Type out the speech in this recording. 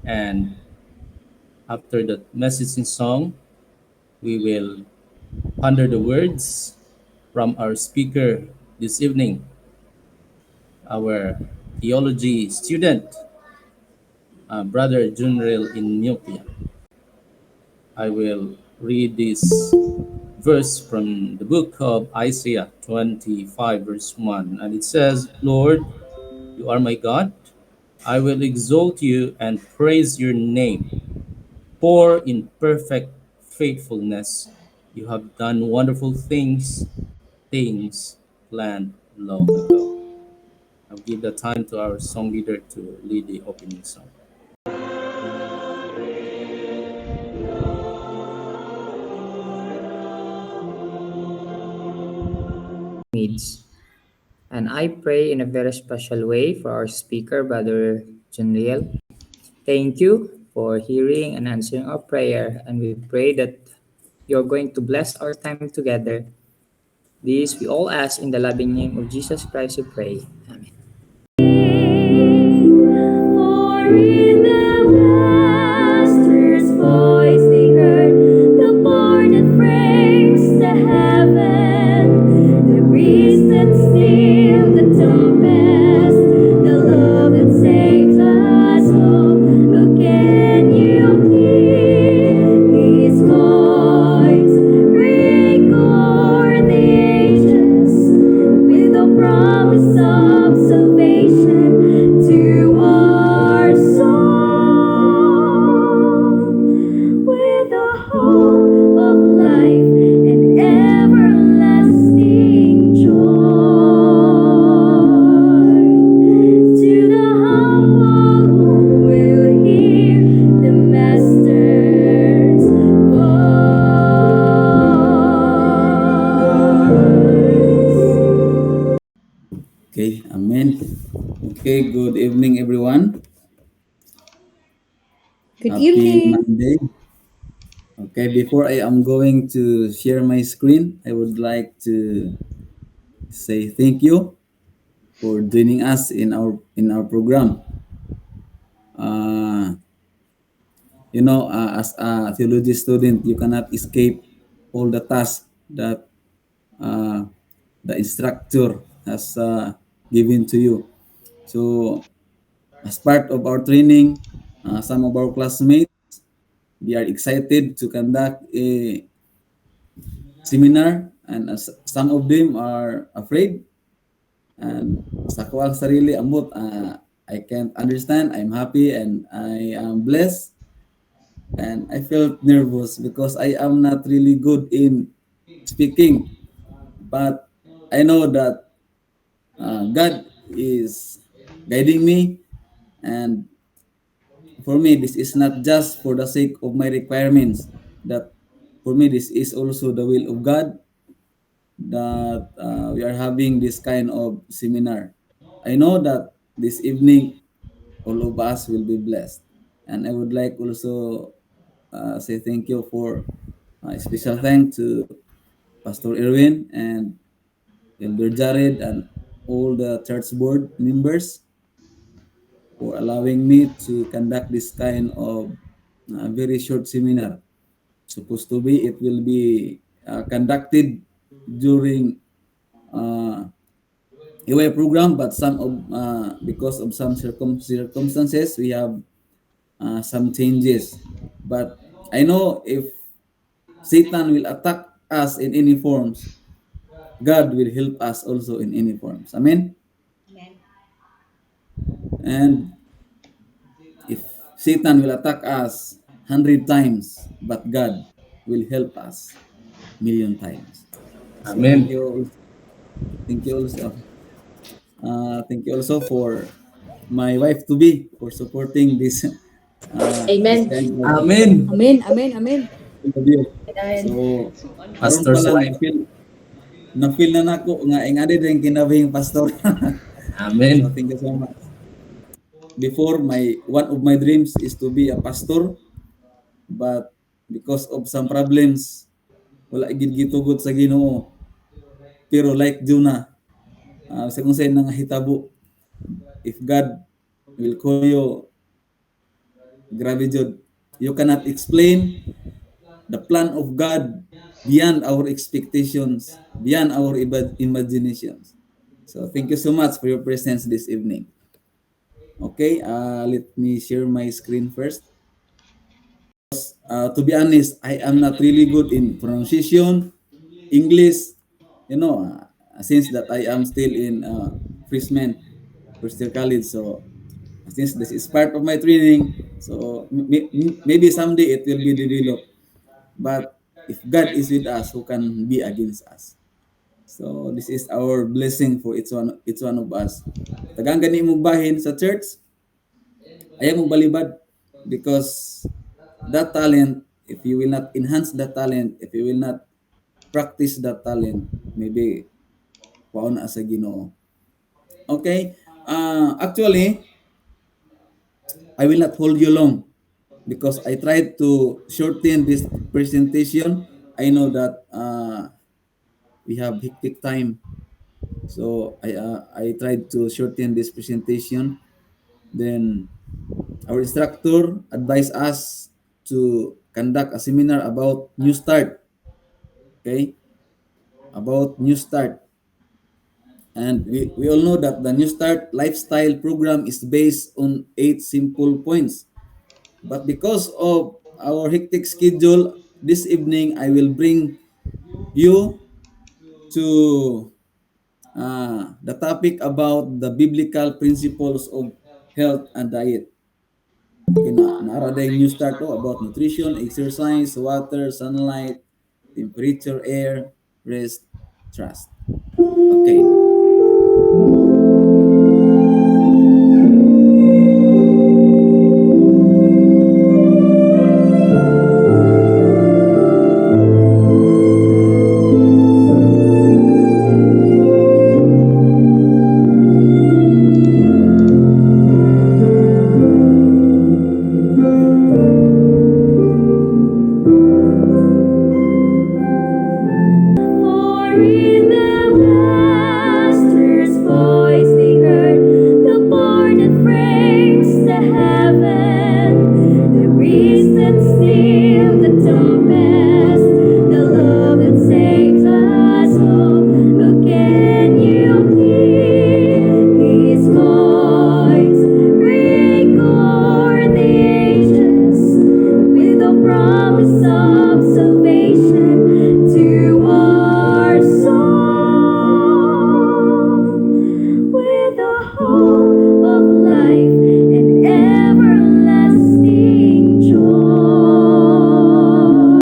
And after the message and song, we will ponder the words from our speaker this evening, our theology student, Brother Junril in Nupia. I will read this verse from the book of Isaiah 25, verse 1, and it says, Lord, you are my God. I will exalt you and praise your name. For in perfect faithfulness you have done wonderful things, things planned long ago. I'll give the time to our song leader to lead the opening song. Needs. And I pray in a very special way for our speaker, Brother Junriel. Thank you for hearing and answering our prayer, and we pray that you're going to bless our time together. This we all ask in the loving name of Jesus Christ, we pray. Amen. For in the Master's voice they heard the board that frames the heaven, the breeze that still the tempest, the love that saves us all. Who can you hear His voice ring o'er the ages with the promise of salvation to our soul, with the hope of life and everlasting joy. To the humble who will hear the Master's voice. Okay, amen. Okay, good evening, everyone. Good Happy evening. Monday. Okay, before I am going to share my screen, I would like to say thank you for joining us in our program. Uh, as a theology student, you cannot escape all the tasks that uh, the instructor has given to you. So, as part of our training, some of our classmates, we are excited to conduct a seminar, and some of them are afraid. And sa ko ang sarili ambot, I can't understand. I'm happy and I am blessed, and I felt nervous because I am not really good in speaking, but I know that God is guiding me, and for me this is not just for the sake of my requirements, that for me this is also the will of God, that we are having this kind of seminar. I know that this evening all of us will be blessed, and I would like also say thank you for special thanks to Pastor Erwin and Elder Jared and all the church board members for allowing me to conduct this kind of very short seminar. Supposed to be, it will be conducted during AY program, but some of because of some circumstances, we have some changes. But I know if Satan will attack us in any forms, God will help us also in any forms. Amen. And if Satan will attack us 100 times, but God will help us million times. So Amen. thank you also, thank you also for my wife to be for supporting this Amen. kind of Amen. Amen. Amen. Amen. interview. Amen. So karon Pastor's pala wife. na feel na nako nga ingadi din kinabing pastor. So Amen. thank you so much. Before, my one of my dreams is to be a pastor, but because of some problems, wala gid gitugot sa Ginoo. Pero like Jonah, sa kung say nang hitabo, if God will call you Grabe jud. You cannot explain the plan of God beyond our expectations, beyond our imaginations. So thank you so much for your presence this evening. Okay, let me share my screen first. To be honest, I am not really good in pronunciation, English, since that I am still in freshman, first year college. So since this is part of my training, so maybe someday it will be developed. But if God is with us, who can be against us? So this is our blessing for each one of us. Tagang gani mong bahin sa church, ayaw mong balibad because that talent, if you will not enhance that talent, if you will not practice that talent, maybe pauna sa Ginoo. Okay? Actually, I will not hold you long because I tried to shorten this presentation. I know that we have hectic time. So I tried to shorten this presentation. Then our instructor advised us to conduct a seminar about New Start. Okay? About New Start. And we all know that the New Start lifestyle program is based on 8 simple points. But because of our hectic schedule, this evening I will bring you to the topic about the biblical principles of health and diet. Okay, naara day New Start about nutrition, exercise, water, sunlight, temperature, air, rest, trust. Okay.